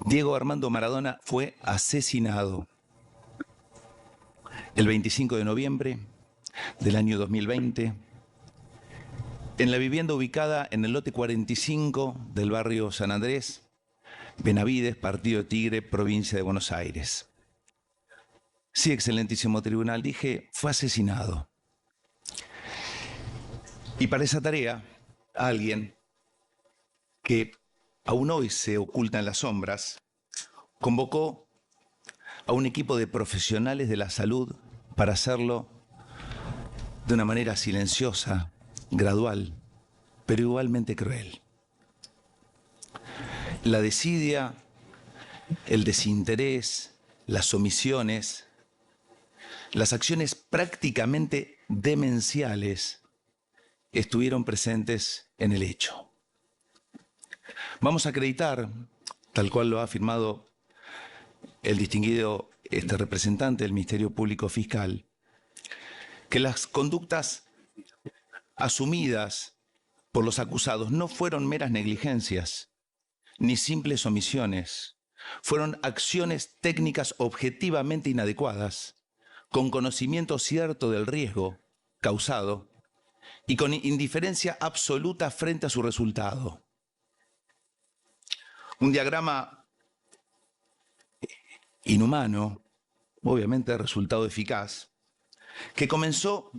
Diego Armando Maradona fue asesinado el 25 de noviembre del año 2020 en la vivienda ubicada en el lote 45 del barrio San Andrés, Benavides, Partido de Tigre, provincia de Buenos Aires. Sí, excelentísimo tribunal, dije, fue asesinado. Y para esa tarea, alguien que aún hoy se oculta en las sombras, convocó a un equipo de profesionales de la salud para hacerlo de una manera silenciosa, gradual, pero igualmente cruel. La desidia, el desinterés, las omisiones, las acciones prácticamente demenciales estuvieron presentes en el hecho. Vamos a acreditar, tal cual lo ha afirmado el distinguido representante del Ministerio Público Fiscal, que las conductas asumidas por los acusados no fueron meras negligencias, ni simples omisiones, fueron acciones técnicas objetivamente inadecuadas, con conocimiento cierto del riesgo causado y con indiferencia absoluta frente a su resultado. Un diagrama inhumano, obviamente resultado eficaz, que comenzó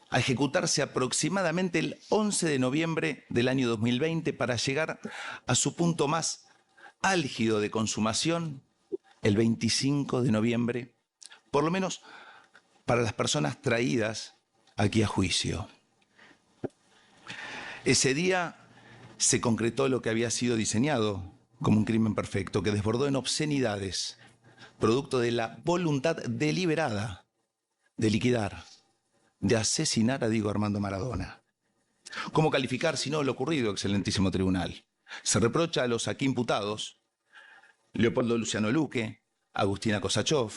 a ejecutarse aproximadamente el 11 de noviembre del año 2020 para llegar a su punto más álgido de consumación el 25 de noviembre, por lo menos para las personas traídas aquí a juicio. Ese día se concretó lo que había sido diseñado como un crimen perfecto, que desbordó en obscenidades, producto de la voluntad deliberada de liquidar, de asesinar a Diego Armando Maradona. ¿Cómo calificar si no lo ocurrido, excelentísimo tribunal? Se reprocha a los aquí imputados, Leopoldo Luciano Luque, Agustina Kosachov,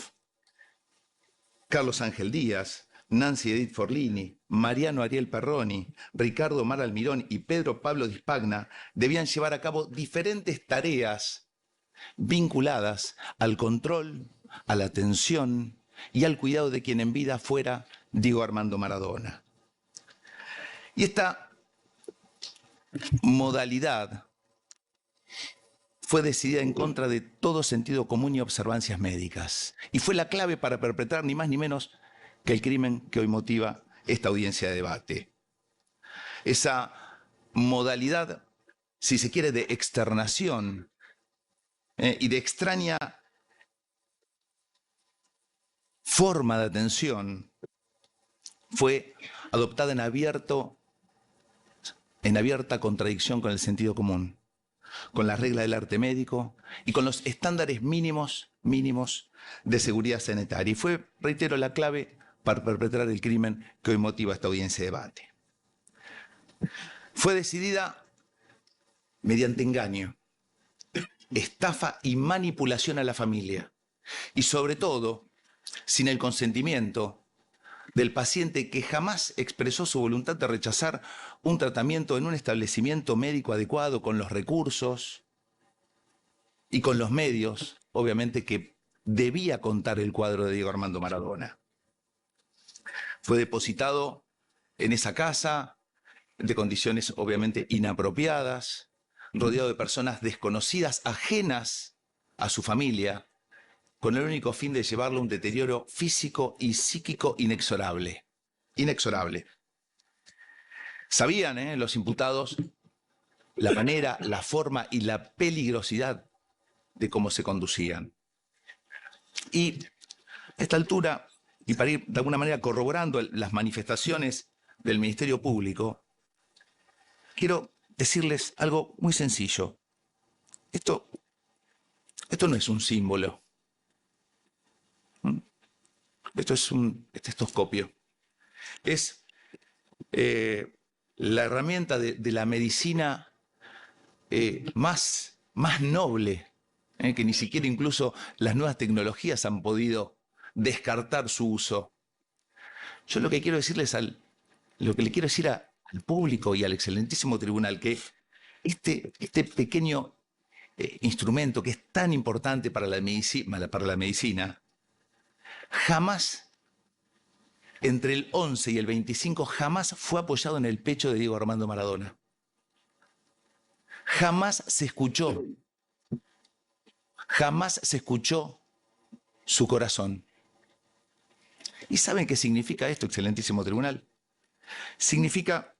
Carlos Ángel Díaz, Nancy Edith Forlini, Mariano Ariel Perroni, Ricardo Mar Almirón y Pedro Pablo Dispagna debían llevar a cabo diferentes tareas vinculadas al control, a la atención y al cuidado de quien en vida fuera Diego Armando Maradona. Y esta modalidad fue decidida en contra de todo sentido común y observancias médicas. Y fue la clave para perpetrar ni más ni menos que el crimen que hoy motiva esta audiencia de debate. Esa modalidad, si se quiere, de externación y de extraña forma de atención fue adoptada en abierta contradicción con el sentido común, con las reglas del arte médico y con los estándares mínimos de seguridad sanitaria. Y fue, reitero, la clave para perpetrar el crimen que hoy motiva esta audiencia de debate. Fue decidida mediante engaño, estafa y manipulación a la familia. Y sobre todo, sin el consentimiento del paciente, que jamás expresó su voluntad de rechazar un tratamiento en un establecimiento médico adecuado, con los recursos y con los medios, obviamente, que debía contar el cuadro de Diego Armando Maradona. Fue depositado en esa casa de condiciones obviamente inapropiadas, rodeado de personas desconocidas, ajenas a su familia, con el único fin de llevarlo a un deterioro físico y psíquico inexorable. Inexorable. Sabían los imputados la manera, la forma y la peligrosidad de cómo se conducían. Y a esta altura, y para ir de alguna manera corroborando las manifestaciones del Ministerio Público, quiero decirles algo muy sencillo. Esto no es un símbolo. Esto es un estetoscopio. Es la herramienta de la medicina más noble, que ni siquiera incluso las nuevas tecnologías han podido descartar su uso. Yo lo que quiero decirles lo que le quiero decir al público y al excelentísimo tribunal, que este pequeño instrumento que es tan importante para la medicina, jamás, entre el 11 y el 25, jamás fue apoyado en el pecho de Diego Armando Maradona. Jamás se escuchó su corazón. ¿Y saben qué significa esto, excelentísimo tribunal? Significa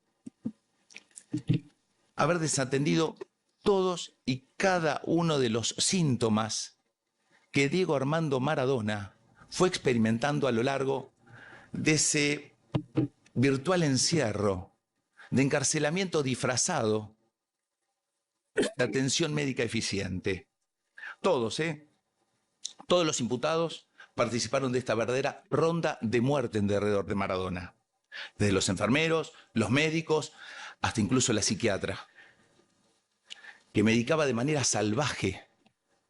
haber desatendido todos y cada uno de los síntomas que Diego Armando Maradona fue experimentando a lo largo de ese virtual encierro, de encarcelamiento disfrazado, de atención médica eficiente. Todos, todos los imputados participaron de esta verdadera ronda de muerte en derredor de Maradona. Desde los enfermeros, los médicos, hasta incluso la psiquiatra, que medicaba de manera salvaje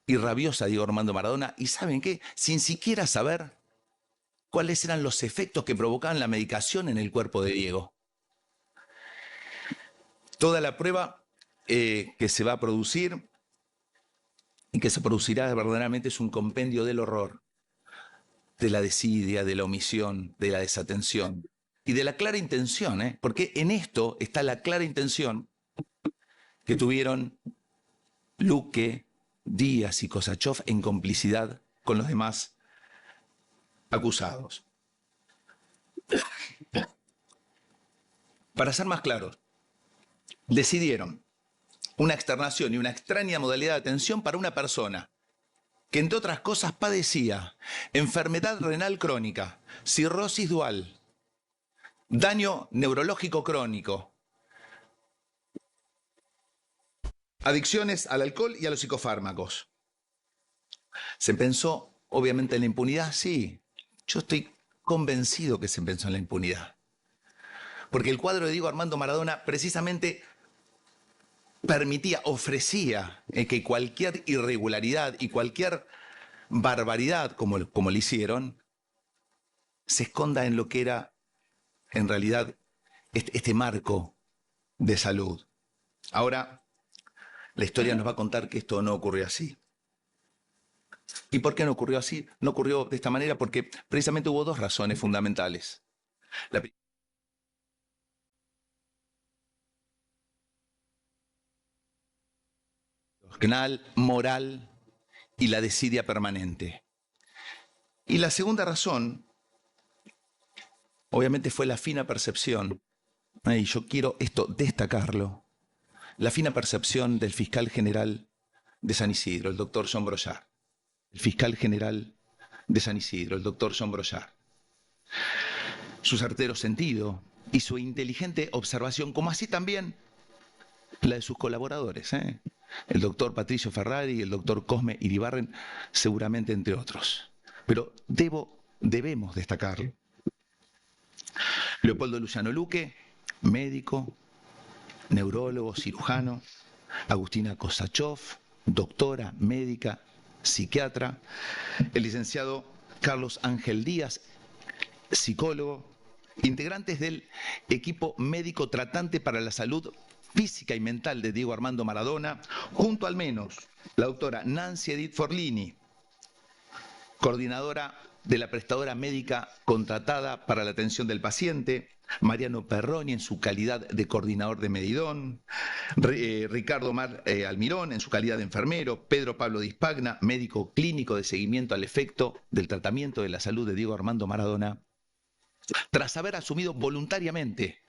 y rabiosa a Diego Armando Maradona, y ¿saben qué? Sin siquiera saber cuáles eran los efectos que provocaban la medicación en el cuerpo de Diego. Toda la prueba que se va a producir y que se producirá verdaderamente es un compendio del horror, de la desidia, de la omisión, de la desatención y de la clara intención, porque en esto está la clara intención que tuvieron Luque, Díaz y Kosachov en complicidad con los demás acusados. Para ser más claros, decidieron una externación y una extraña modalidad de atención para una persona que, entre otras cosas, padecía enfermedad renal crónica, cirrosis dual, daño neurológico crónico, adicciones al alcohol y a los psicofármacos. ¿Se pensó, obviamente, en la impunidad? Sí, yo estoy convencido que se pensó en la impunidad. Porque el cuadro de Diego Armando Maradona precisamente permitía, ofrecía que cualquier irregularidad y cualquier barbaridad, como le hicieron, se esconda en lo que era, en realidad, este marco de salud. Ahora, la historia nos va a contar que esto no ocurrió así. ¿Y por qué no ocurrió así? No ocurrió de esta manera porque precisamente hubo dos razones fundamentales. La penal, moral y la desidia permanente. Y la segunda razón, obviamente, fue la fina percepción, y yo quiero esto destacarlo, la fina percepción del fiscal general de San Isidro, el doctor John Broyard. El fiscal general de San Isidro, el doctor John Broyard. Su certero sentido y su inteligente observación, como así también la de sus colaboradores, el doctor Patricio Ferrari y el doctor Cosme Iribarren, seguramente entre otros. Pero debemos destacarlo. Leopoldo Luciano Luque, médico, neurólogo, cirujano. Agustina Kosachov, doctora, médica, psiquiatra. El licenciado Carlos Ángel Díaz, psicólogo. Integrantes del equipo médico tratante para la salud física y mental de Diego Armando Maradona, junto al menos la doctora Nancy Edith Forlini, coordinadora de la prestadora médica contratada para la atención del paciente, Mariano Perroni en su calidad de coordinador de Medidón, Ricardo Almirón en su calidad de enfermero, Pedro Pablo Dispagna, médico clínico de seguimiento al efecto del tratamiento de la salud de Diego Armando Maradona, tras haber asumido voluntariamente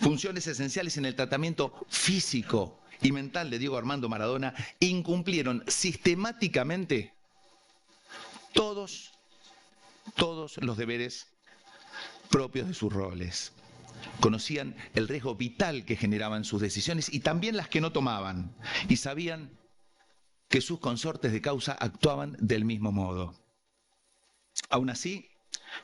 funciones esenciales en el tratamiento físico y mental de Diego Armando Maradona, incumplieron sistemáticamente todos los deberes propios de sus roles. Conocían el riesgo vital que generaban sus decisiones y también las que no tomaban, y sabían que sus consortes de causa actuaban del mismo modo. Aún así,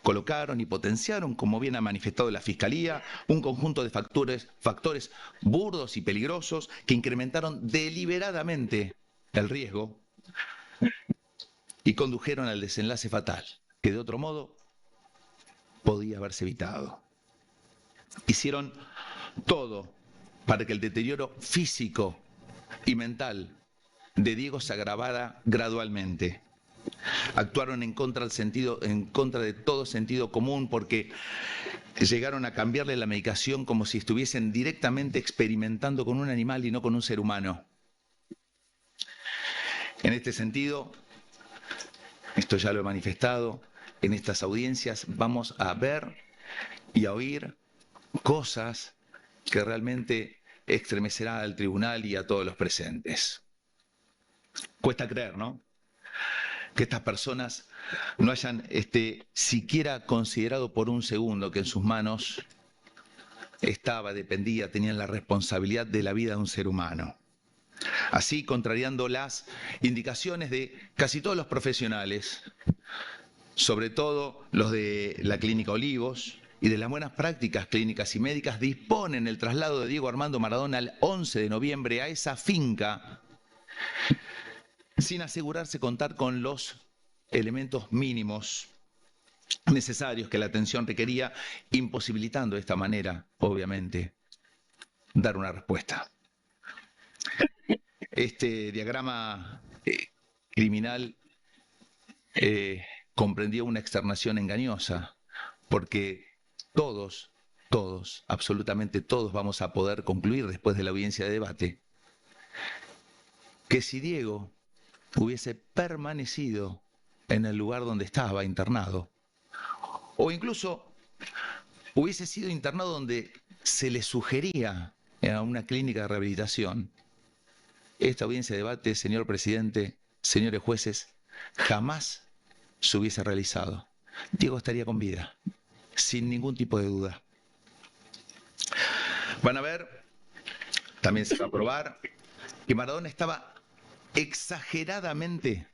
colocaron y potenciaron, como bien ha manifestado la Fiscalía, un conjunto de factores burdos y peligrosos que incrementaron deliberadamente el riesgo y condujeron al desenlace fatal, que de otro modo podía haberse evitado. Hicieron todo para que el deterioro físico y mental de Diego se agravara gradualmente. Actuaron en contra de todo sentido común porque llegaron a cambiarle la medicación como si estuviesen directamente experimentando con un animal y no con un ser humano. En este sentido, esto ya lo he manifestado, en estas audiencias vamos a ver y a oír cosas que realmente estremecerán al tribunal y a todos los presentes. Cuesta creer, ¿no?, que estas personas no hayan siquiera considerado por un segundo que en sus manos dependía, tenían la responsabilidad de la vida de un ser humano. Así, contrariando las indicaciones de casi todos los profesionales, sobre todo los de la Clínica Olivos y de las buenas prácticas clínicas y médicas, disponen el traslado de Diego Armando Maradona el 11 de noviembre a esa finca, sin asegurarse contar con los elementos mínimos necesarios que la atención requería, imposibilitando de esta manera, obviamente, dar una respuesta. Este diagrama criminal comprendía una externación engañosa, porque todos, absolutamente todos vamos a poder concluir después de la audiencia de debate, que si Diego hubiese permanecido en el lugar donde estaba internado, o incluso hubiese sido internado donde se le sugería a una clínica de rehabilitación, esta audiencia de debate, señor presidente, señores jueces, jamás se hubiese realizado. Diego estaría con vida, sin ningún tipo de duda. Van a ver, también se va a probar, que Maradona estaba exageradamente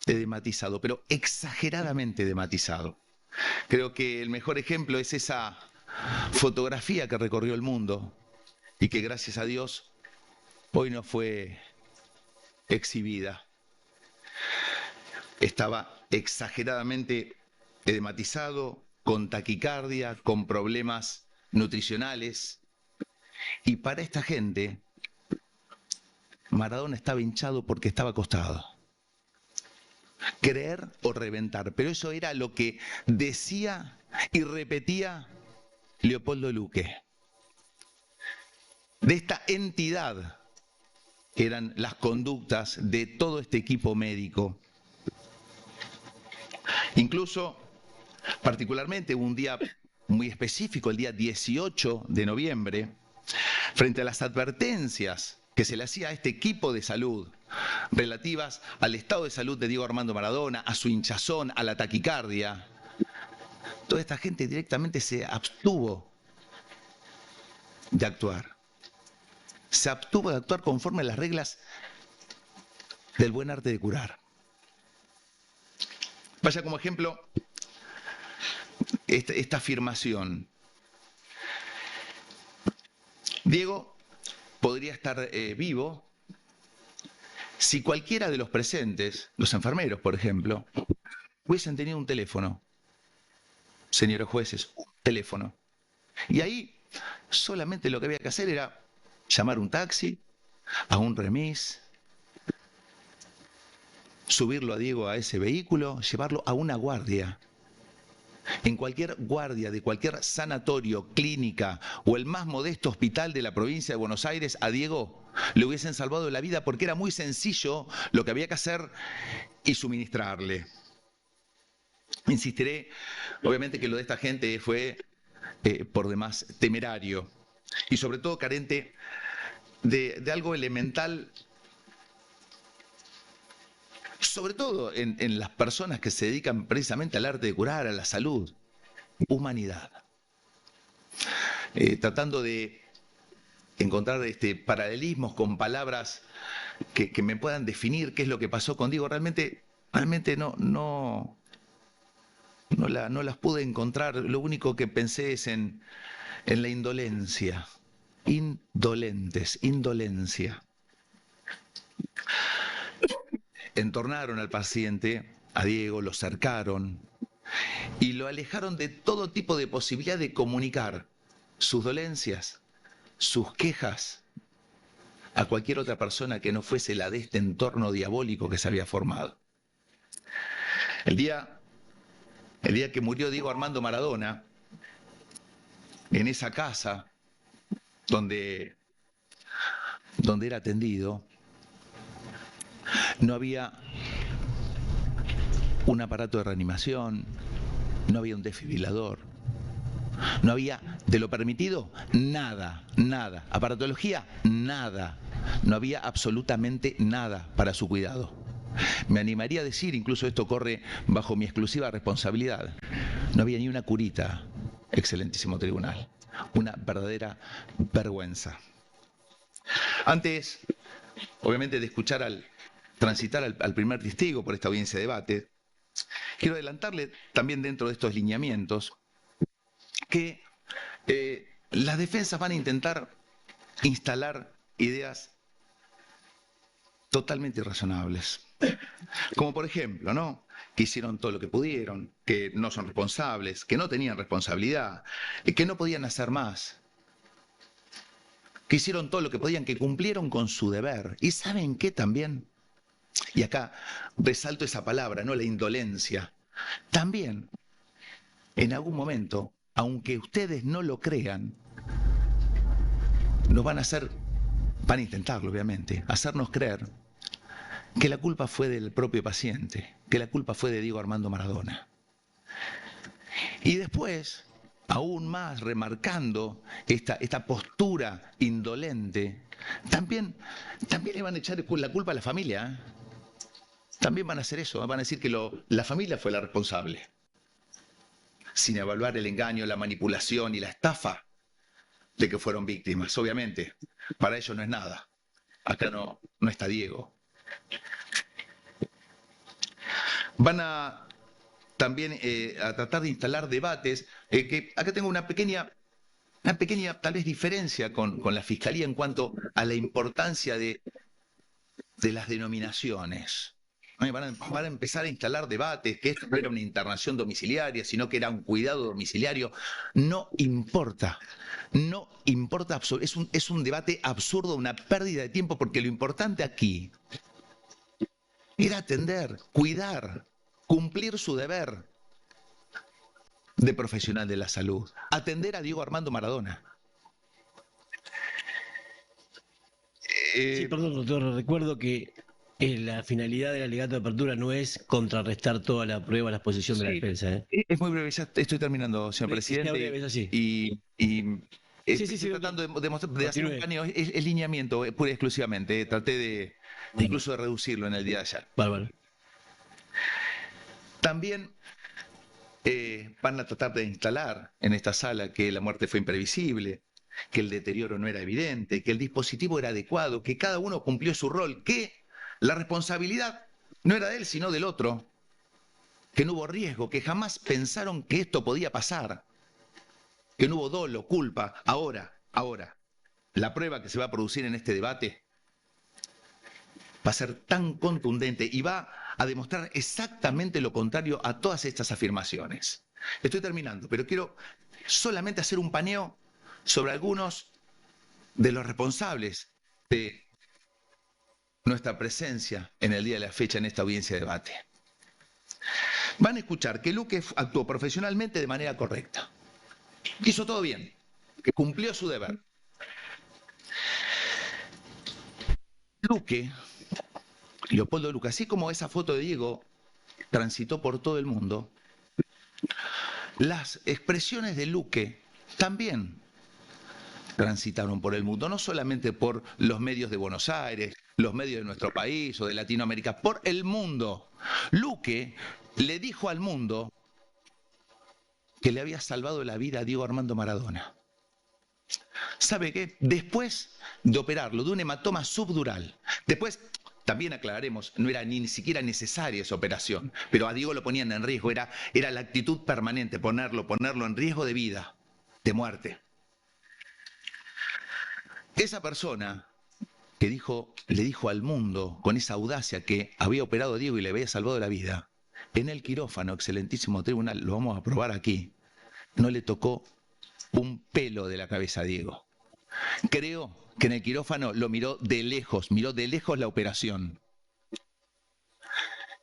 edematizado, pero exageradamente edematizado. Creo que el mejor ejemplo es esa fotografía que recorrió el mundo y que gracias a Dios hoy no fue exhibida. Estaba exageradamente edematizado, con taquicardia, con problemas nutricionales. Y para esta gente, Maradona estaba hinchado porque estaba acostado. Creer o reventar, pero eso era lo que decía y repetía Leopoldo Luque. De esta entidad eran las conductas de todo este equipo médico. Incluso, particularmente, un día muy específico, el día 18 de noviembre, frente a las advertencias que se le hacía a este equipo de salud relativas al estado de salud de Diego Armando Maradona, a su hinchazón, a la taquicardia, toda esta gente directamente se abstuvo de actuar. Se abstuvo de actuar conforme a las reglas del buen arte de curar. Vaya como ejemplo esta afirmación. Diego podría estar vivo si cualquiera de los presentes, los enfermeros por ejemplo, hubiesen tenido un teléfono. Señores jueces, un teléfono. Y ahí solamente lo que había que hacer era llamar un taxi, a un remis, subirlo a Diego a ese vehículo, llevarlo a una guardia. En cualquier guardia de cualquier sanatorio, clínica o el más modesto hospital de la provincia de Buenos Aires, a Diego le hubiesen salvado la vida porque era muy sencillo lo que había que hacer y suministrarle. Insistiré, obviamente, que lo de esta gente fue por demás temerario y sobre todo carente de algo elemental, sobre todo en las personas que se dedican precisamente al arte de curar, a la salud, humanidad. Tratando de encontrar paralelismos con palabras que me puedan definir qué es lo que pasó con Diego, realmente no las pude encontrar. Lo único que pensé es en la indolencia. Indolencia. Entornaron al paciente, a Diego, lo cercaron y lo alejaron de todo tipo de posibilidad de comunicar sus dolencias, sus quejas a cualquier otra persona que no fuese la de este entorno diabólico que se había formado. El día que murió Diego Armando Maradona, en esa casa donde era atendido, no había un aparato de reanimación, no había un desfibrilador, no había, de lo permitido, nada, nada. Aparatología, nada. No había absolutamente nada para su cuidado. Me animaría a decir, incluso esto corre bajo mi exclusiva responsabilidad, no había ni una curita, excelentísimo tribunal. Una verdadera vergüenza. Antes, obviamente, de transitar al primer testigo por esta audiencia de debate, quiero adelantarle también dentro de estos lineamientos que las defensas van a intentar instalar ideas totalmente irrazonables. Como por ejemplo, ¿no?, que hicieron todo lo que pudieron, que no son responsables, que no tenían responsabilidad, que no podían hacer más, que hicieron todo lo que podían, que cumplieron con su deber. ¿Y saben qué también? Y acá resalto esa palabra, ¿no?, la indolencia. También, en algún momento, aunque ustedes no lo crean, nos van a intentarlo obviamente, hacernos creer que la culpa fue del propio paciente, que la culpa fue de Diego Armando Maradona. Y después, aún más remarcando esta postura indolente, también le van a echar la culpa a la familia, ¿eh? También van a hacer eso, van a decir que la familia fue la responsable, sin evaluar el engaño, la manipulación y la estafa de que fueron víctimas. Obviamente, para ellos no es nada. Acá no está Diego. Van a también a tratar de instalar debates, que acá tengo una pequeña tal vez diferencia con la Fiscalía en cuanto a la importancia de las denominaciones. Van a empezar a instalar debates, que esto no era una internación domiciliaria, sino que era un cuidado domiciliario. No importa, no importa, es un debate absurdo, una pérdida de tiempo, porque lo importante aquí era atender, cuidar, cumplir su deber de profesional de la salud, atender a Diego Armando Maradona. Sí, perdón, doctor, recuerdo que la finalidad del alegato de apertura no es contrarrestar toda la prueba, la exposición de la Sí, defensa, ¿eh? es muy breve, ya estoy terminando, señor Que sea presidente, breve, es así. y Sí, estoy doctor. tratando de hacer un Continúe. paneo, es lineamiento, pura y exclusivamente, traté de incluso de reducirlo en el día de ayer. Bárbaro. También van a tratar de instalar en esta sala que la muerte fue imprevisible, que el deterioro no era evidente, que el dispositivo era adecuado, que cada uno cumplió su rol, que la responsabilidad no era de él sino del otro, que no hubo riesgo, que jamás pensaron que esto podía pasar, que no hubo dolo, culpa. Ahora, la prueba que se va a producir en este debate va a ser tan contundente y va a demostrar exactamente lo contrario a todas estas afirmaciones. Estoy terminando, pero quiero solamente hacer un paneo sobre algunos de los responsables de nuestra presencia en el día de la fecha en esta audiencia de debate. Van a escuchar que Luque actuó profesionalmente de manera correcta, que hizo todo bien, que cumplió su deber. Luque, Leopoldo Luque, así como esa foto de Diego transitó por todo el mundo, las expresiones de Luque también transitaron por el mundo, no solamente por los medios de Buenos Aires, los medios de nuestro país o de Latinoamérica, por el mundo. Luque le dijo al mundo que le había salvado la vida a Diego Armando Maradona. ¿Sabe qué? Después de operarlo de un hematoma subdural, después, también aclararemos, no era ni siquiera necesaria esa operación, pero a Diego lo ponían en riesgo, era la actitud permanente, ponerlo en riesgo de vida, de muerte. Esa persona que le dijo al mundo con esa audacia que había operado a Diego y le había salvado la vida, en el quirófano, excelentísimo tribunal, lo vamos a probar aquí, no le tocó un pelo de la cabeza a Diego. Creo que en el quirófano lo miró de lejos la operación.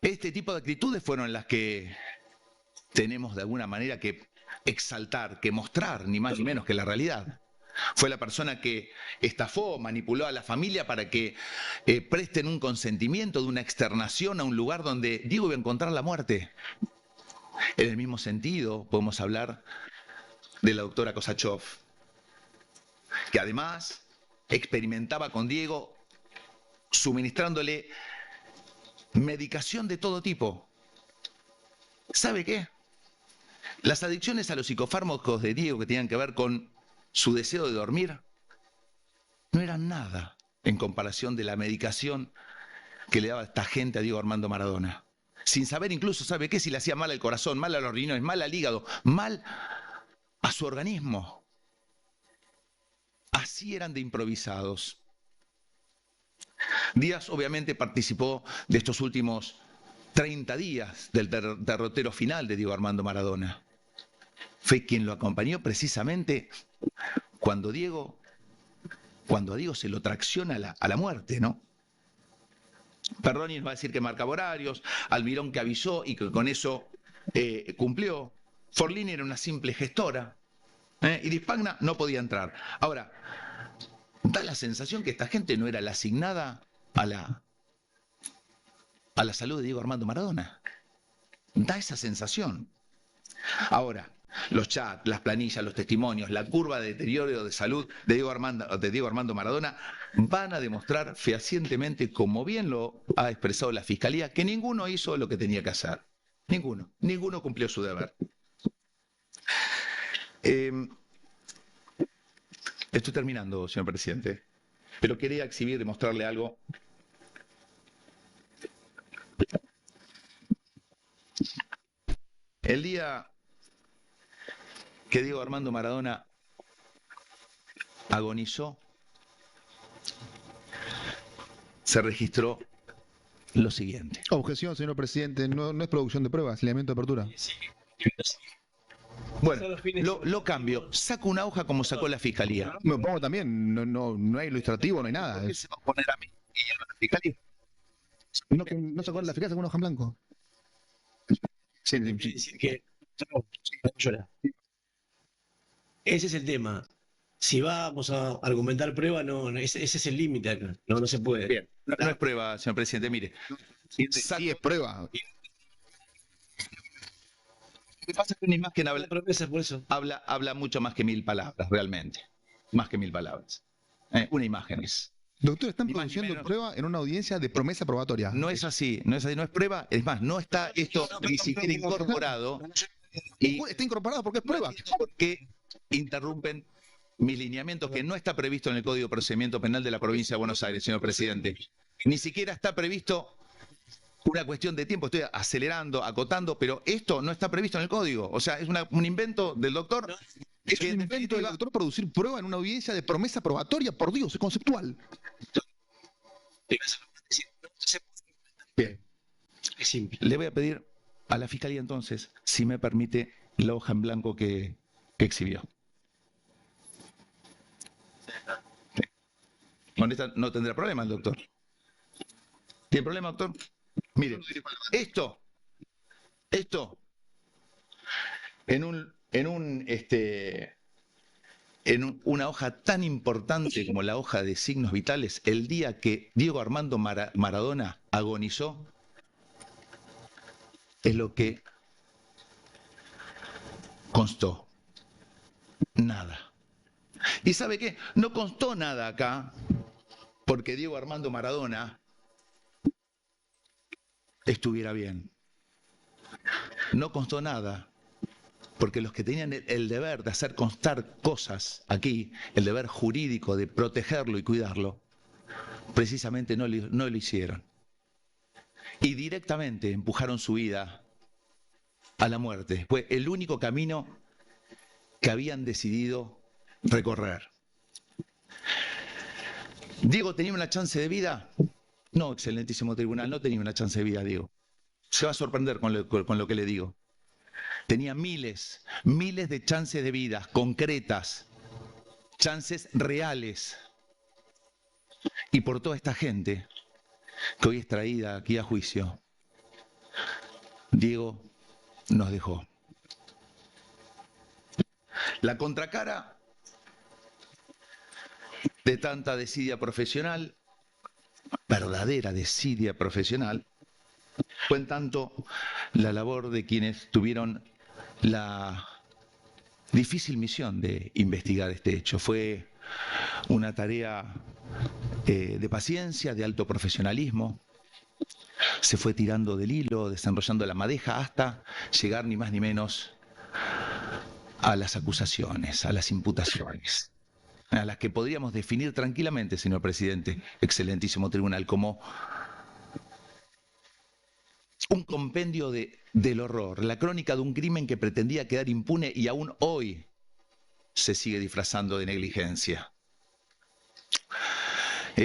Este tipo de actitudes fueron las que tenemos de alguna manera que exaltar, que mostrar, ni más ni menos que la realidad. Fue la persona que estafó, manipuló a la familia para que presten un consentimiento de una externación a un lugar donde Diego iba a encontrar la muerte. En el mismo sentido, podemos hablar de la doctora Kosachov, que además experimentaba con Diego suministrándole medicación de todo tipo. ¿Sabe qué? Las adicciones a los psicofármacos de Diego, que tenían que ver con su deseo de dormir, no eran nada en comparación de la medicación que le daba esta gente a Diego Armando Maradona. Sin saber incluso, ¿sabe qué? Si le hacía mal al corazón, mal a los riñones, mal al hígado, mal a su organismo. Así eran de improvisados. Díaz obviamente participó de estos últimos 30 días del derrotero final de Diego Armando Maradona. Fue quien lo acompañó precisamente cuando a Diego se lo tracciona a la muerte, ¿no? Perroni nos va a decir que marcaba horarios, Almirón que avisó y que con eso cumplió. Forlini era una simple gestora, y Di Spagna no podía entrar. Ahora, da la sensación que esta gente no era la asignada a la salud de Diego Armando Maradona. Da esa sensación. Ahora, los chats, las planillas, los testimonios, la curva de deterioro de salud de Diego Armando Maradona van a demostrar fehacientemente, como bien lo ha expresado la Fiscalía, que ninguno hizo lo que tenía que hacer. Ninguno cumplió su deber. Estoy terminando, señor presidente, pero quería exhibir y mostrarle algo. El día que Diego Armando Maradona agonizó, se registró lo siguiente. Objeción, señor presidente, no es producción de pruebas, lineamiento de apertura. Bueno, lo cambio. Saco una hoja como sacó la Fiscalía. Me pongo también, no hay ilustrativo, no hay nada. ¿Por qué se va a poner a mí y a la Fiscalía? No sacó la Fiscalía, sacó una hoja en blanco. Sí. Decir que ese es el tema. Si vamos a argumentar prueba, ese es el límite acá. No se puede. Bien, no es prueba, señor presidente. Mire, sí es prueba. Lo que pasa es que una imagen habla mucho más que 1000 palabras, realmente. Más que 1000 palabras. Una imagen es. Doctor, están produciendo prueba en una audiencia de promesa probatoria. No es así, no es prueba. Es más, no está esto ni siquiera incorporado. Y está incorporado porque es prueba. Porque interrumpen mis lineamientos, que no está previsto en el Código de Procedimiento Penal de la Provincia de Buenos Aires, señor presidente. Ni siquiera está previsto una cuestión de tiempo. Estoy acelerando, acotando, pero esto no está previsto en el Código. O sea, es un invento del doctor. Es un invento del doctor producir prueba en una audiencia de promesa probatoria. Por Dios, es conceptual. Bien. Es simple. Le voy a pedir a la Fiscalía entonces, si me permite, la hoja en blanco que exhibió. Sí. Con esta no tendrá problema el doctor. ¿Tiene problema, doctor? Mire, esto, en una hoja tan importante como la hoja de signos vitales, el día que Diego Armando Maradona agonizó, es lo que constó. Nada. ¿Y sabe qué? No constó nada acá, porque Diego Armando Maradona estuviera bien. No constó nada, porque los que tenían el deber de hacer constar cosas aquí, el deber jurídico de protegerlo y cuidarlo, precisamente no lo hicieron. Y directamente empujaron su vida a la muerte. Fue el único camino que habían decidido recorrer. ¿Diego tenía una chance de vida? No, excelentísimo tribunal, no tenía una chance de vida, Diego. Se va a sorprender con lo que le digo. Tenía miles de chances de vida concretas chances reales. Y por toda esta gente que hoy es traída aquí a juicio, Diego nos dejó. La contracara de tanta desidia profesional, verdadera desidia profesional, fue en tanto la labor de quienes tuvieron la difícil misión de investigar este hecho. Fue una tarea de paciencia, de alto profesionalismo. Se fue tirando del hilo, desenrollando la madeja hasta llegar ni más ni menos a las acusaciones, a las imputaciones, a las que podríamos definir tranquilamente, señor presidente, excelentísimo tribunal, como un compendio del horror, la crónica de un crimen que pretendía quedar impune y aún hoy se sigue disfrazando de negligencia.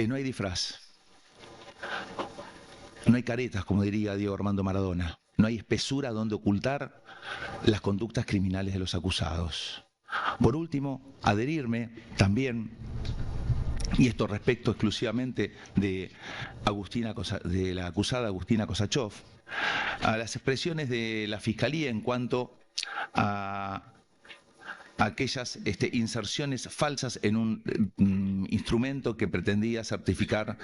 No hay disfraz, no hay caretas, como diría Diego Armando Maradona, no hay espesura donde ocultar las conductas criminales de los acusados. Por último, adherirme también, y esto respecto exclusivamente de la acusada Agustina Kosachov, a las expresiones de la Fiscalía en cuanto a aquellas inserciones falsas en un instrumento que pretendía certificar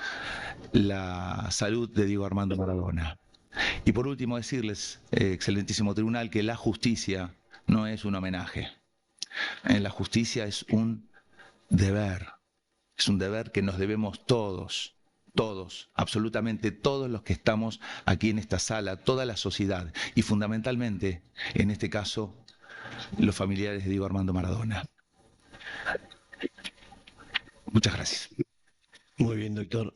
la salud de Diego Armando Maradona. Y por último decirles, excelentísimo tribunal, que la justicia no es un homenaje. La justicia es un deber que nos debemos todos, absolutamente todos los que estamos aquí en esta sala, toda la sociedad y fundamentalmente, en este caso, los familiares de Diego Armando Maradona. Muchas gracias. Muy bien, doctor.